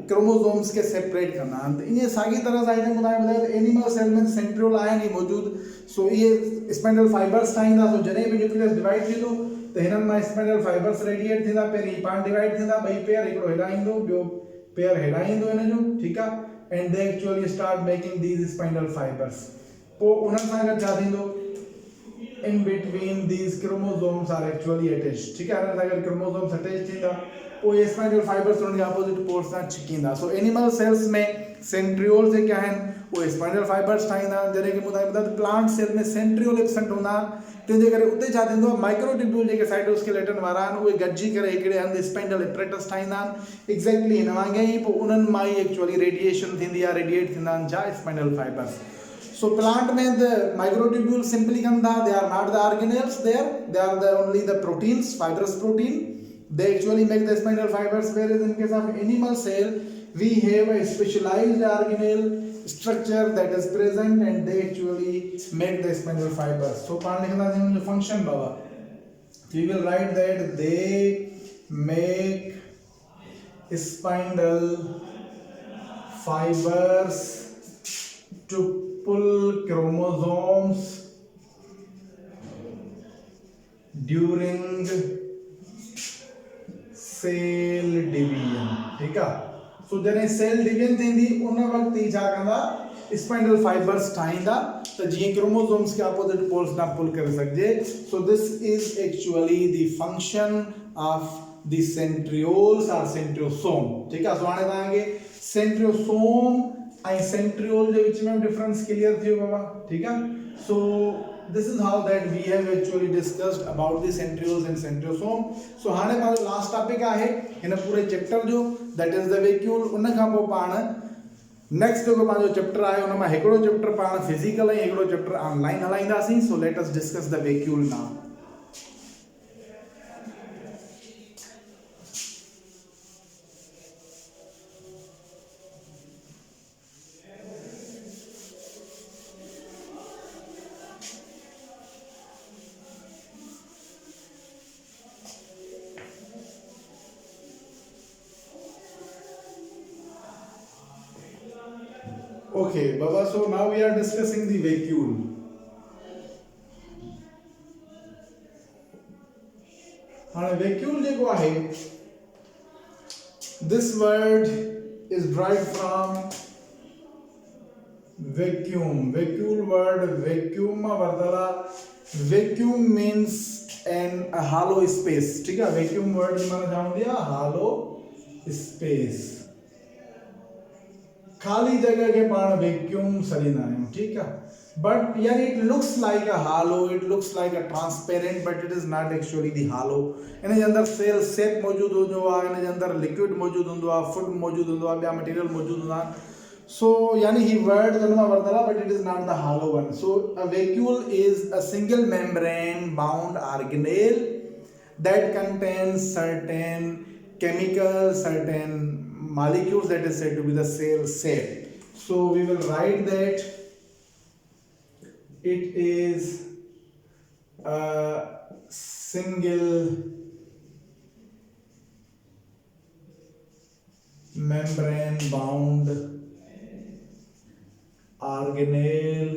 क्रोमोसोम्स के सेपरेट कंदा आहिनि। त इन साॻी तरह सां हिते ॿुधायो त एनिमल सेल में सेंट्रियोल आहिनि ई मौजूदु। सो इहे स्पाइंडल फाइबर्स ठाहींदा। सो जॾहिं बि न्यूक्लियस डिवाइड थींदो त हिननि मां स्पाइंडल फाइबर्स रेडिएट थींदा, पहिरीं पाण डिवाइड थींदा, ॿई पेयर, हिकिड़ो हेॾां ईंदो ॿियो पेयर हेॾां ईंदो हिन जो, ठीकु आहे, and they actually start making these spindle fibres. पोइ उन्हनि सां गॾु छा थींदो, in between these chromosomes are actually attached, ठीक है, अगर chromosomes attached थींदा पोइ ये spindle fibers उनके opposite poles सां छिकींदा। सो एनिमल सेल्स में सेंट्रियोल जे क्या आहिनि, उहे स्पाइंडल फाइबर्स ठाहींदा, जॾहिं कि ॿुधायो त प्लांट सेल में सेंट्रियोल एब्सेंट हूंदा, तंहिंजे करे उते छा थींदो आहे, माइक्रोट्यूब्यूल जेके साइटोस्केलेटन वारा आहिनि उहे गॾिजी करे हिकिड़े हंधि स्पाइंडल एपरेटस ठाहींदा आहिनि, एक्ज़ैक्टली हिन वांगुरु ई। पोइ उन्हनि मां ई एक्चुअली रेडिएशन थींदी आहे, रेडिएट थींदा आहिनि छा, स्पाइंडल फाइबर्स। So plant में the microtubules simply kanda, they are not the organelles there, they are the only the proteins, fibrous protein. They actually make the spindle fibers, whereas in case of animal cell, we have a specialized organelle structure that is present and they actually make the spindle fibers. So paan likhna hai the function baba. We will write that they make spindle fibers to pull chromosomes during cell division, ठीक है। सो जॾहिं cell division थींदी उन वक़्तु ई छा कंदा, spindle fibres ठाहींदा त जीअं क्रोमोसोम्स के अपोजिट पोल्स ना पुल करे सघिजे। सो this is actually the function of the centrioles और सेंट्रियोसोम, ठीक है। सो हाणे तव्हांखे सेंट्रियोसोम आई सेंट्रियोल जे विच में डिफरेंस क्लियर थियो बाबा, ठीक है। सो this is how that we have actually discussed about the centrioles and centriosome. So हाणे हमारो लास्ट टॉपिक आहे इन पूरे चैप्टर जो, that is the vacuole। उन खां पोइ पाण नेक्स्ट जेको पंहिंजो चैप्टर आहे उन मां हिकिड़ो चैप्टर पाण फिजिकल ऐं हिकिड़ो चैप्टर ऑनलाइन हलाईंदासीं। So let us discuss the vacuole now। Okay, Baba, so now we are discussing the vacuole. And vacuole जेको आहे, this word is derived from vacuum. Vacuole word vacuum वरतला, vacuum means a hollow space, ठीक है। vacuum word माना जान दिया hollow space, खाली जगह के पाण वैक्यूम सरींदा आहियूं, ठीक है। बट यानी it looks like a halo, it looks like a transparent, but it is not actually the halo. इन जे अंदर सेल सेप मौजूद हूंदो आहे, इन जे अंदर लिक्विड मौजूद हूंदो आहे, फूड मौजूद हूंदो आहे, ॿिया मटेरियल मौजूद हूंदा आहिनि। सो यानी ही वर्ड हुन मां वरितल आहे, but it is not the hello one. So a vacuole is a single membrane bound organelle that contains certain chemicals, certain molecules that is said to be the cell shape. So we will write that it is a single membrane bound organelle,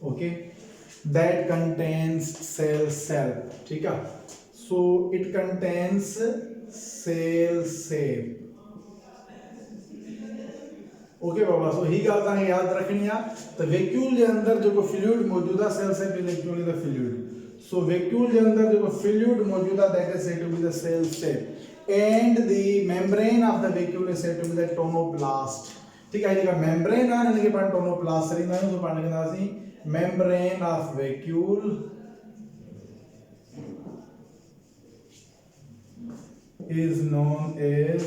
okay, that contains cell, ठीक है। So it contains cell, okay बाबा। सो ही गल तव्हांखे याद रखनी है। तो वैक्यूल के अंदर जो फ्लूइड मौजूद है, cell sap is actually the fluid. So vacuole के अंदर जो फ्लूइड मौजूद है, that is said to be the cell sap and the membrane of the vacuole is said to be the tonoplast, ठीक है। जेका मेम्ब्रेन आहे इनके पाण टोनोप्लास्ट सरींदा आहियूं। तो पाण लिखंदासीं membrane of vacuole is known as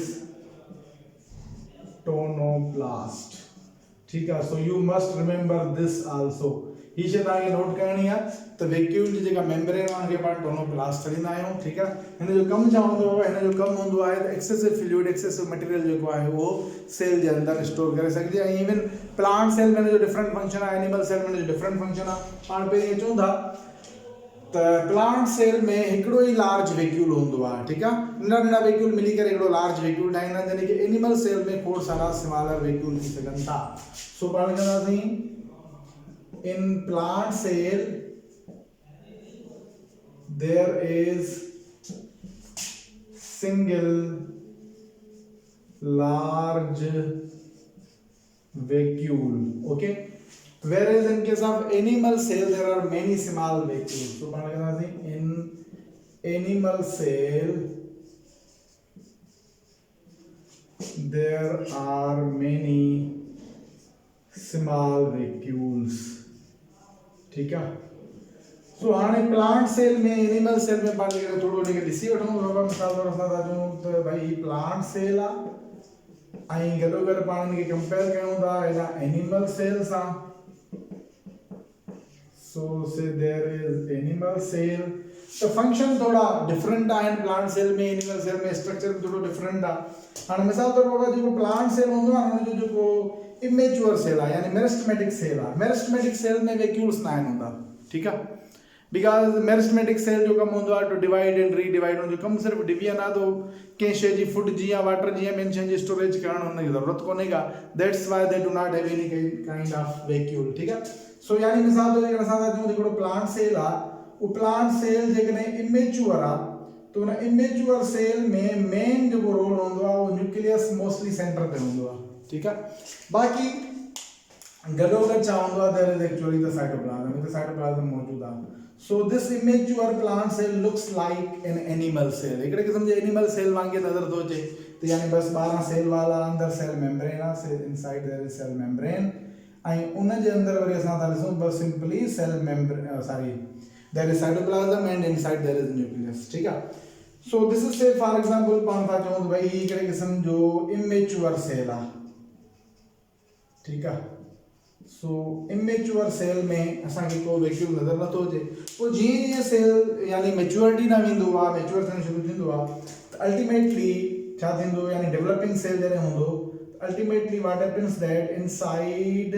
tonoplast, ठीक है। So you must remember this also. ही शइ तव्हांखे नोट करणी आहे। तो वैक्यूल जी जेका मेम्ब्रेन आहे उनखे पाण टोनोप्लास्ट चवंदा आहियूं, ठीक आहे। हिन जो कमु छा हूंदो आहे? हिन जो कमु हूंदो आहे त एक्सेसिव फ्लूइड, एक्सेसिव मटेरियल जेको आहे उहो सेल जे अंदरि स्टोर करे सघिजे। ऐं इवन प्लांट सेल में हिन जो डिफरेंट फंक्शन आहे, एनिमल सेल में हिन जो डिफरेंट फंक्शन आहे। पाण पहिरीं अचूं था त प्लांट सेल में हिकिड़ो ई लार्ज वैक्यूल हूंदो आहे, ठीक आहे। नंढा नंढा वैक्यूल मिली करे हिकिड़ो लार्ज वैक्यूल ठाहींदा आहिनि, जॾहिं कि एनिमल सेल में खोड़ सारा स्मॉलर वैक्यूल थी सघनि था। सो पाण चवंदासीं in plant cell there is single large vacuole, okay, whereas in case of animal cell there are many small vacuoles. So पाण कहंदासीं in animal cell there are many small vacuoles, ठीक है। सो हाणे plant cell में, animal cell में पाण खे थोड़ो इनखे ॾिसी वठूं। बाबा मिसाल तौर असां था चऊं त भाई ही प्लांट सेल आहे ऐं गॾोगॾु पाण इनखे कंपेयर कयूं था हिन एनिमल सेल सां। सो से देयर इज एनिमल सेल। तो फंक्शन थोड़ा डिफरेंट आहिनि प्लांट सेल में, एनिमल सेल में स्ट्रक्चर थोड़ो डिफरेंट आहे। हाणे मिसाल तौर बाबा जेको प्लांट सेल हूंदो आहे हुनजो जेको इमेच्योर सेल आहे यानी मेरिस्टेमेटिक सेल आहे, मेरिस्टेमेटिक सेल में वैक्यूल्स न आहिनि हूंदा, ठीक आहे। बिकॉज मेरिस्टेमेटिक सेल जो कम होंदो आहे टू डिवाइड एंड रीडिवाइड, उनजो कम सिर्फ डिवीजन आहे। तो कंहिं शइ जी फूड जी या वाटर जी या ॿियनि शयुनि जी स्टोरेज करण हुनजी ज़रूरत कोन्हे का। That's why they do not have any kind of vacuole, ठीक आहे। सो यानी मिसाल तौर ते असां था चऊं हिकिड़ो प्लांट सेल आहे, उहो प्लांट सेल जेकॾहिं इमेच्योर आहे तो उन इमेच्योर सेल में मेन जेको रोल हूंदो आहे उहो न्यूक्लियस मोस्टली सेंटर ते हूंदो आहे, ठीक आहे। बाक़ी गॾोगॾु छा हूंदो आहे, there is actually the cytoplasm, हिते साइटोप्लाज्म मौजूदु आहे। So this immature plant cell looks like an animal cell, हिकिड़े क़िस्म जे एनिमल सेल वांगुरु नज़र थो अचे। तो यानी बस 12 सेल वाला अंदर सेल मेम्ब्रेन आहे, cell inside there is cell membrane, ऐं उन जे अंदर वरी असां था ॾिसूं बस simply cell membrane, sorry there is cytoplasm and inside there is nucleus, ठीक आहे। So this is say for example पाण था चऊं त भाई हिकिड़े क़िस्म जो इमेच्योर सेल आहे, ठीक आहे। सो इमेच्योर सेल में असांखे को वैक्यूल नज़र नथो अचे। पोइ जीअं जीअं सेल यानी मेच्योरिटी न वेंदो आहे, मेच्योर थियणु शुरू थींदो आहे, त अल्टीमेटली छा थींदो, यानी डेवलपिंग सेल जॾहिं हूंदो, ultimately what happens that inside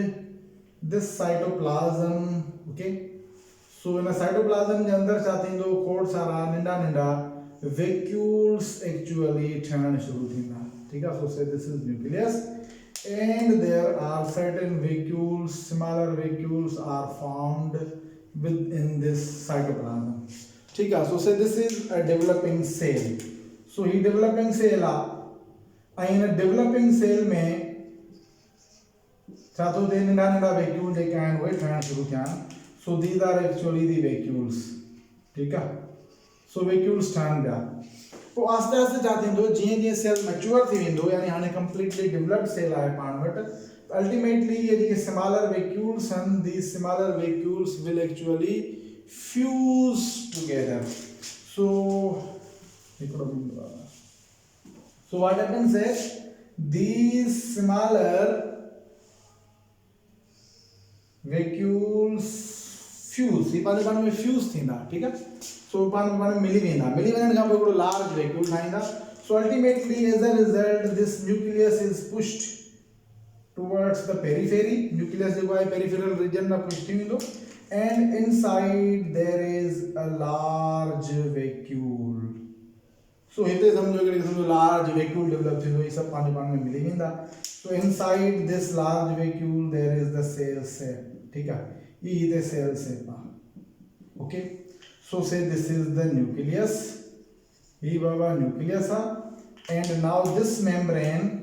this cytoplasm, okay. So in cytoplasm जे अंदरि छा थींदो, खोड़ सारा नंढा नंढा वैक्यूल्स एक्चुअली ठहणु शुरू थींदा, ठीक आहे। सो say this is nucleus and there are certain vacuoles, smaller vacuoles are formed within this cytoplasm, ठीक है। so say this is a developing cell, so he developing cell आहे ऐं इन developing cell में छा थो थिए, नंढा नंढा वैक्यूल जेके आहिनि उहे ठहणु शुरू थिया आहिनि। so these are actually the vacuoles, ठीक आहे। so vacuoles ठहनि पिया। पोइ आस्ते आस्ते छा थींदो, जीअं जीअं सेल मैच्योर थी वेंदो, यानी हाणे कंप्लीटली डेवलप्ड सेल आहे पाण वटि, अल्टीमेटली ये जेके स्मॉलर वैक्यूल्स आहिनि, these smaller vacuoles will actually fuse together. So हिकिड़ो मिनट बाबा। So what happens is these smaller vacuoles fuse, ये पाण में फ्यूज थींदा, ठीक है। सो पाण में मिली वञण खां पोइ हिकिड़ो लार्ज वैक्यूल ठाहींदा। So ultimately as a result this nucleus is pushed towards the periphery, nucleus जेको आहे पेरिफेरल रीजन में पुश थी वेंदो, and inside there is a large vacuole, so हिते समझो लार्ज वैक्यूल डेवलप थींदो, ये सब पाण में मिली वेंदा। So inside this large vacuole there is the cell sap, ठीक है, ये हिते cell shape uh. Okay, so say this is the nucleus, ये बाबा न्यूक्लियस आ, and now this membrane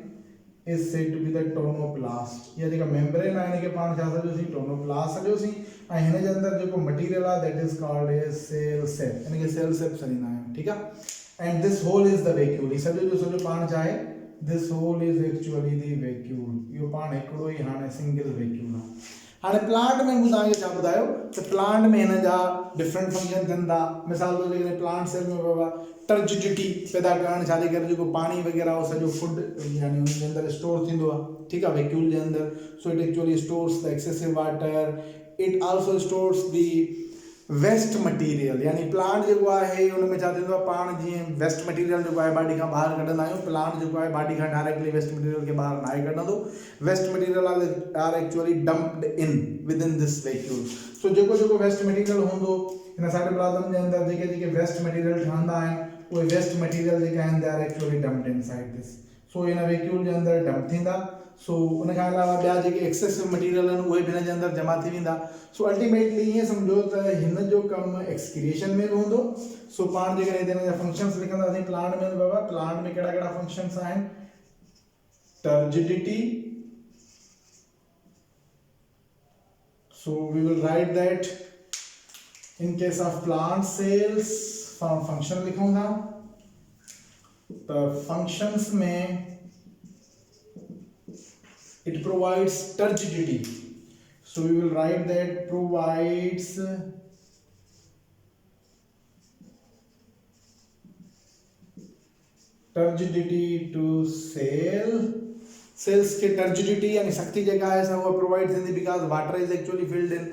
is said to be the tonoplast। ये जेका membrane आहे इनके पाण छा सॼोसीं टोनोप्लास्ट सॼोसीं, ऐं हिन जे अंदरि जेको मटीरियल आहे that is called as cell sap, इनके सेल सेप सॾींदा आहियूं, ठीकु आहे। And this whole is the vacuole, ही सॼो जो सॼो पाण छा आहे, this whole is actually the vacuole, इहो पाण हिकिड़ो ई हाणे सिंगल वैक्यूल आहे। हाणे प्लांट में मूं तव्हांखे छा ॿुधायो त प्लांट में हिन जा डिफरेंट फंक्शन थियनि था। मिसाल तौर ते प्लांट सेल में बाबा टर्जिडिटी पैदा करणु, छाजे करे जेको पाणी वग़ैरह उहो सॼो फूड यानी हुन जे अंदरि स्टोर थींदो आहे, ठीकु आहे, वैक्यूल जे अंदरि। So it actually stores the excessive water, it also stores the waste material, यानी प्लांट जेको आहे हुन में छा थींदो आहे, पाण जीअं वेस्ट मटीरियल जेको आहे बॉडी खां ॿाहिरि कढंदा आहियूं, प्लांट जेको आहे बॉडी खां डायरेक्टली वेस्ट मटीरियल खे ॿाहिरि नाहे कढंदो। Waste material are actually dumped in with in this vacuole. So जेको जेको वेस्ट मटीरियल हूंदो हिन साइटोप्लाज़म जे अंदरि, जेके जेके वेस्ट मटीरियल ठहंदा आहिनि, उहे वेस्ट मटीरियल जेके आहिनि they are actually dumped inside this. So हिन वैक्यूल जे अंदरि डम्प थींदा। सो उन खां अलावा ॿिया जेके एक्सेसिव मटीरियल आहिनि उहे बि हिन जे अंदरि जमा थी वेंदा। सो अल्टीमेटली ईअं सम्झो त हिन जो कमु एक्सक्रीशन में बि हूंदो। सो पाण जेकॾहिं हिन जा फंक्शन्स लिखंदासीं प्लांट में, बाबा प्लांट में कहिड़ा कहिड़ा फंक्शन्स आहिनि, turgidity, so we will write that in case of plant cells function लिखूंगा, तो functions में it provides turgidity, so we will write that provides turgidity to cells के टर्जिडिटी यानी शक्ति जेका आहे सा उहा प्रोवाइड थींदी, because water is actually filled in,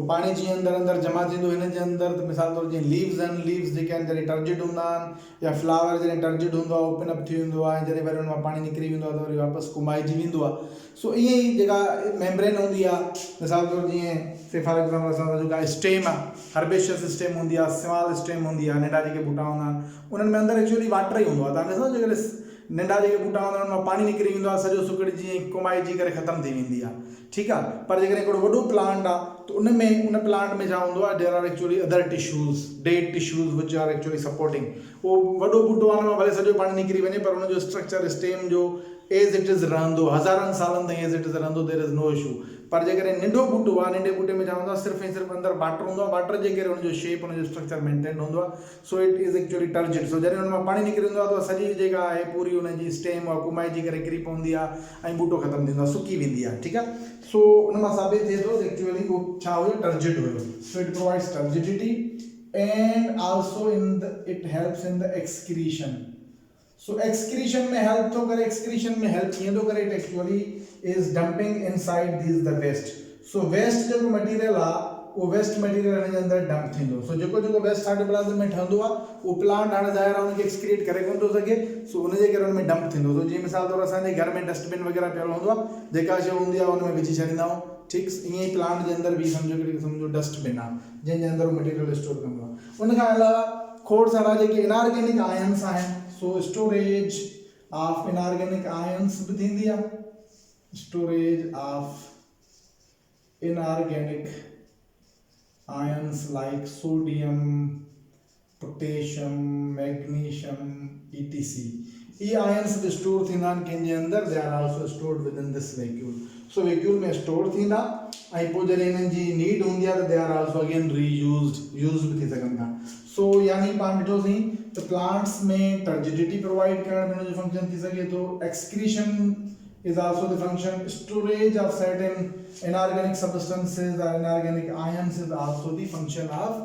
पाणी जीअं अंदरि जमा थींदो हिन जे अंदरि। त मिसाल तौर जीअं लीव्स आहिनि, लीव्स जेके आहिनि जॾहिं टर्जिड हूंदा आहिनि, या फ्लावर जॾहिं टर्जिड हूंदो आहे ओपन अप थी वेंदो आहे, जॾहिं वरी हुन मां पाणी निकिरी वेंदो आहे त वरी वापसि कुमाइजी वेंदो आहे। सो ईअं ई जेका मेम्ब्रेन हूंदी आहे, मिसाल तौर जीअं से फॉर एग्जाम्पल असां जेका स्टेम आहे, हर्बेशियस स्टेम हूंदी आहे, स्मॉल स्टेम हूंदी आहे, नंढा जेके बूटा हूंदा आहिनि उन्हनि में अंदरि एक्चुअली वाटर ई हूंदो आहे। तव्हां ॾिसो जेकॾहिं नंढा जेके बूटा हूंदा आहिनि उन मां पाणी निकिरी वेंदो आहे, सॼो सुकड़िजी कुमाइजी करे ख़तमु थी वेंदी आहे, ठीकु आहे। पर जेकॾहिं हिकिड़ो वॾो प्लांट आहे त उन प्लांट में छा हूंदो आहे, there are actually other tissues, dead tissues which are actually supporting. उहो वॾो बूटो आहे, हुन मां भले सॼो पाणी निकिरी वञे पर हुनजो स्ट्रक्चर स्टेम जो एज इट इज़ रहंदो, हज़ारनि सालनि ताईं एज इट इज़ रहंदो, देयर इज़ नो इशू। पर जेकॾहिं नंढो बूटो आहे, नंढे बूटे में छा हूंदो आहे, सिर्फ़ु ऐं सिर्फ़ु अंदरि वाटर हूंदो आहे, वाटर जे करे हुनजो शेप, हुनजो स्ट्रक्चर मेंटेन हूंदो आहे। So it is actually turgid. So जॾहिं हुन मां पाणी निकिरी वेंदो आहे त सॼी जेका आहे पूरी हुनजी स्टेम आहे कुमाइजी करे किरी पवंदी आहे ऐं बूटो ख़तमु थींदो आहे, सुकी वेंदी आहे, ठीकु आहे। सो हुन मां साबित थिए थो एक्चुअली उहो छा हुयो, टर्जिड हुयो। So it provides turgidity and also it helps in the excretion. So excretion में हेल्प तो करे, एक्सक्रीशन में हेल्प कीअं थो करे, it actually is dumping inside this the waste. So waste जेको मटीरियल आहे वो वेस्ट मटीरियल हिन जे अंदरि डंप थींदो। सो जेको जेको वेस्ट साइटोप्लाज़म में ठहंदो आहे उहो प्लांट हाणे ज़ाहिर आहे हुनखे एक्सक्रीट करे कोन थो सघे, सो हुनजे करे हुन में डंप थींदो। सो जीअं मिसाल तौर असांजे घर में डस्टबिन वग़ैरह पियल हूंदो आहे, जेका शइ हूंदी आहे हुन में विझी छॾींदा आहियूं, ठीकु। ईअं ई प्लांट जे अंदरि बि सम्झो डस्टबिन आहे जंहिंजे अंदरि उहो मटीरियल स्टोर कंदो आहे। उन खां अलावा खोड़ सारा जेके इनऑर्गेनिक आयन्स आहिनि, so storage of inorganic ions भी थींदी आहे, storage of inorganic ions like sodium, potassium, magnesium, etc. ये आयन्स भी स्टोर थींदा आहिनि कंहिंजे अंदरि, they are also stored with in this vacuole. So vacuole में स्टोर थींदा ऐं पोइ जॾहिं हिननि जी नीड हूंदी आहे त they are also again use भी थी सघनि था। सो यानी पाण ॾिठोसीं त प्लांट्स में टर्जिडिटी प्रोवाइड करण में हुनजो फंक्शन थी सघे थो, excretion is also the function, storage of certain inorganic substances or inorganic ions is also the function of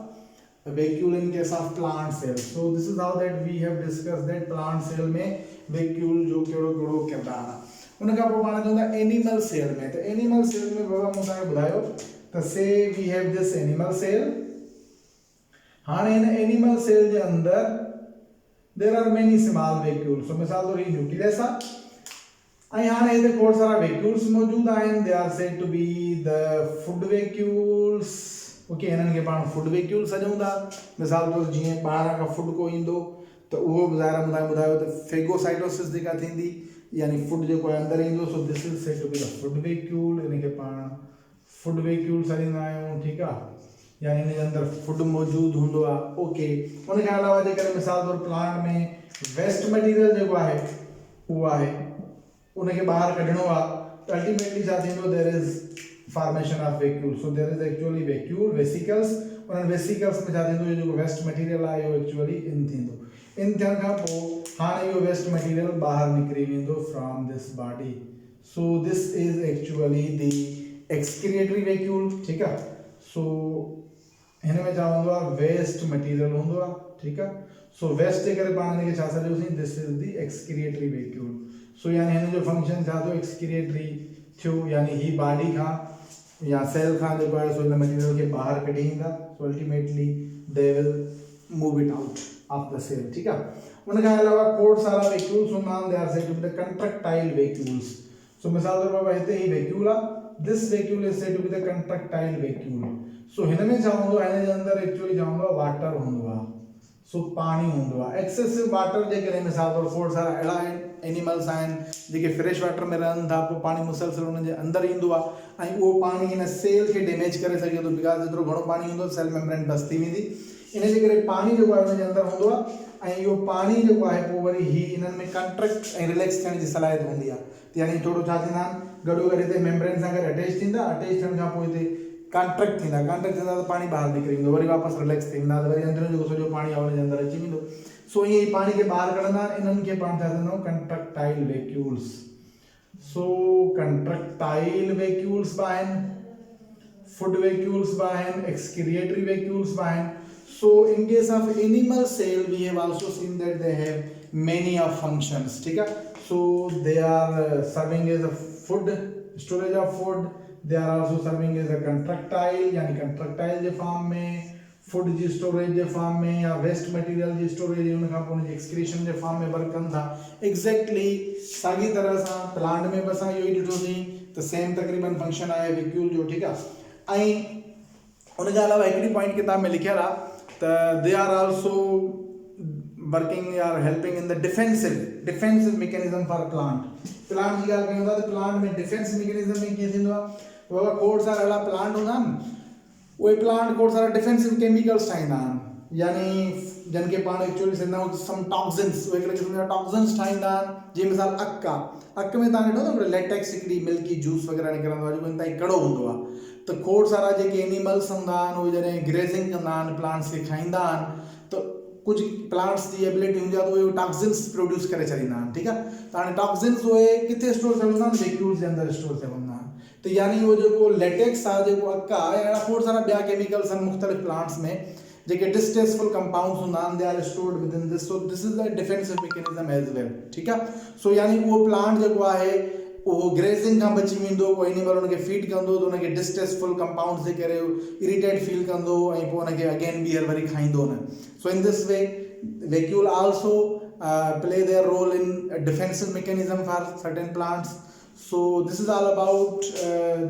a vacuole in case of plant cell. So this is how that we have discussed that plant cell में vacuole जो केड़ो किरदार आहे। उन खां पोइ पाण चवंदा animal cell में, त एनिमल सेल में बाबा मूं तव्हांखे ॿुधायो त say we have this animal cell. हाणे हिन एनिमल सेल जे अंदरि there are many small vacuoles. So मिसाल तौर ही न्यूक्लियस आहे ऐं हाणे हिते खोड़ सारा वैक्यूल्स मौजूद आहिनि, they are said to be the food vacuoles. Okay, हिननि खे पाण फूड वैक्यूल सॾूं था। मिसाल तौर जीअं ॿाहिरां खां फूड को ईंदो तो उहो ज़ाहिर मुंहिंजा ॿुधायो त फेगोसाइटोसिस जेका थींदी यानी फूड जेको आहे अंदरि ईंदो, so this is said to be the food vacuole, इनखे पाण फूड वेक्यूल सॾींदा आहियूं, ठीकु आहे, यानी हिन जे अंदरि फूड मौजूदु हूंदो आहे। ओके, उनखां अलावा जेकॾहिं मिसाल तौरु प्लांट में वेस्ट मटीरियल जेको आहे उहो आहे उनखे ॿाहिरि कढणो आहे, त अल्टीमेटली छा थींदो, there is formation of vacuole, so there is actually vacuole vesicles, उन्हनि वेसिकल्स में छा थींदो, इहो जेको वेस्ट मटीरियल आहे इहो एक्चुअली इन थींदो, इन थियण खां पोइ हाणे इहो वेस्ट मटीरियल ॿाहिरि निकिरी वेंदो from this body, so this is actually the excretory vacuole, ठीकु आहे। सो हिन में छा हूंदो आहे, वेस्ट मटीरियल हूंदो आहे, ठीकु आहे। सो वेस्ट जे करे पाण हिनखे छा सॾियोसीं, this is the excretory vacuole, so यानी हिन जो फंक्शन छा थियो, एक्सक्रिएटरी थियो, यानी ही बॉडी खां या सेल खां जेको आहे सो हिन मटीरियल खे ॿाहिरि कढी ईंदा, so ultimately they will move it out of the cell, ठीकु आहे। उनखां अलावा खोड़ सारा वैक्यूल्स हूंदा आहिनि, they are said to be the contractile vacuoles, so मिसाल तौर पर हिते ही वैक्यूल आहे, this vacuole is said to be the contractile vacuole, so हिन में छा हूंदो आहे, हिन जे अंदरि एक्चुअली छा हूंदो आहे, वाटर हूंदो आहे, सो पाणी हूंदो आहे, एक्सेसिव वाटर जे करे मिसाल तौर खोड़ सारा अहिड़ा एनिमल्स आहिनि जेके फ्रेश वाटर में रहनि था, पोइ पाणी मुसलसल हुननि जे अंदरि ईंदो आहे ऐं उहो पाणी हिन सेल खे डैमेज करे सघे थो, बिकॉज़ जेतिरो घणो पाणी हूंदो सेल मेम्ब्रेन बस्ट थी वेंदी, इन जे करे पाणी जेको आहे हुनजे अंदरि हूंदो आहे ऐं इहो पाणी जेको आहे पोइ वरी ही हिननि में कंट्रैक्ट ऐं रिलैक्स थियण जी सलाहियत हूंदी आहे, यानी थोरो छा थींदा आहिनि, गॾो गॾु हिते मेम्ब्रेन सां गॾु अटैच थींदा, अटैच थियण खां पोइ हिते कॉन्ट्रैक्ट थींदा, कॉन्ट्रैक्ट थींदा त पाणी ॿाहिरि निकिरी वेंदो, वरी वापसि रिलैक्स थी वेंदा, वरी अंदरि जेको सॼो पाणी आहे हुनजे अंदरि अची वेंदो, सो ईअं ई पाणी खे ॿाहिरि कढंदा आहिनि, इन्हनि खे पाण छा चवंदा आहियूं, कंट्रक्टाइल वैक्यूल्स, सो कंट्रक्टाइल वैक्यूल्स बि आहिनि, फूड वैक्यूल्स बि आहिनि, एक्सक्रिएटरी वैक्यूल्स बि आहिनि। So in case of animal cell, we have also seen that they have many of functions, ठीक है। So they are serving as a food, storage of food, they are also serving as a contractile, यानी contractile जे form में, food जी storage जे form में, या waste material जी storage उनखां पोइ उनजी excretion जे form में वर्क कनि था। एग्जैक्टली साॻी तरह सां प्लांट में बि असां इहो ई ॾिठोसीं, त सेम तक़रीबन फंक्शन आहे वैक्यूल जो, ठीकु आहे। ऐं उनखां अलावा हिकिड़ी पॉइंट किताब में लिखियल आहे, they are also working or helping in the defensive mechanism for plant जी ॻाल्हि कयूं था त प्लांट में डिफेंस मैकेनिज्म में कीअं थींदो आहे, बाबा खोड़ सारा अहिड़ा प्लांट हूंदा आहिनि, उहे प्लांट खोड़ सारा डिफेंसिव केमिकल्स ठाहींदा आहिनि, यानी जिन खे पाण एक्चुअली चवंदा आहियूं सम टॉक्सिन्स, उहे हिकिड़े क़िस्म जा टॉक्सिन्स ठाहींदा आहिनि, जीअं मिसाल अक आहे, अक में तव्हां ॾिठो न लेटेक्स हिकिड़ी मिल्की जूस वग़ैरह निकिरंदो आहे जेको इंतिहाई कड़ो हूंदो आहे, त खोड़ सारा जेके एनिमल्स हूंदा आहिनि उहे जॾहिं ग्रेजिंग कंदा आहिनि, प्लांट्स खे खाईंदा आहिनि, त कुझु प्लांट्स जी एबिलिटी हूंदी आहे त उहे टॉक्सिन्स प्रोड्यूस करे छॾींदा आहिनि, ठीकु आहे। त हाणे टॉक्सिन्स उहे किथे स्टोर थियल हूंदा आहिनि, वैक्यूल्स जे अंदरि स्टोर थियल हूंदा आहिनि, त यानी उहो जेको लेटेक्स आहे, जेको अक आहे, अहिड़ा खोड़ सारा ॿिया केमिकल्स आहिनि मुख़्तलिफ़ प्लांट्स में जेके डिस्टेस्टफुल कंपाउंड्स हूंदा आहिनि, they are stored with in this, so this is the defensive mechanism as well, ठीकु आहे। सो यानी उहो प्लांट जेको आहे उहो ग्रेजिंग खां बची वेंदो, कोई एनिमल उनखे फीड कंदो त उनखे डिस्टेस्टफुल कंपाउंड्स जे करे इरिटेट फील कंदो ऐं पोइ उनखे अगेन ॿीहर वरी खाईंदो न। So in this way vacuole also play their role in defensive mechanism for certain plants. So this is all about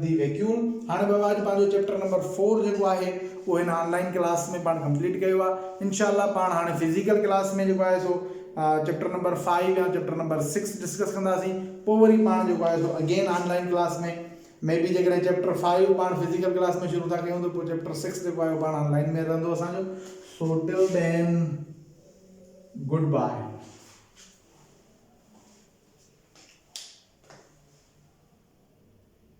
the vacuole. हाणे बाबा अॼु पंहिंजो चैप्टर नंबर 4 जेको आहे उहो हिन ऑनलाइन क्लास में पाण कंप्लीट कयो आहे। इनशाला पाण हाणे फिज़िकल क्लास में जेको आहे सो चैप्टर नंबर 5 या चैप्टर नंबर 6 डिस्कस कंदासीं, पोइ वरी पाण जेको आहे सो अगेन ऑनलाइन क्लास में मे बी जेकॾहिं चैप्टर 5 पाण फिज़िकल क्लास में शुरू था कयूं त पोइ चैप्टर 6 जेको आहे पाण ऑनलाइन में रहंदो असांजो। So till then good bye.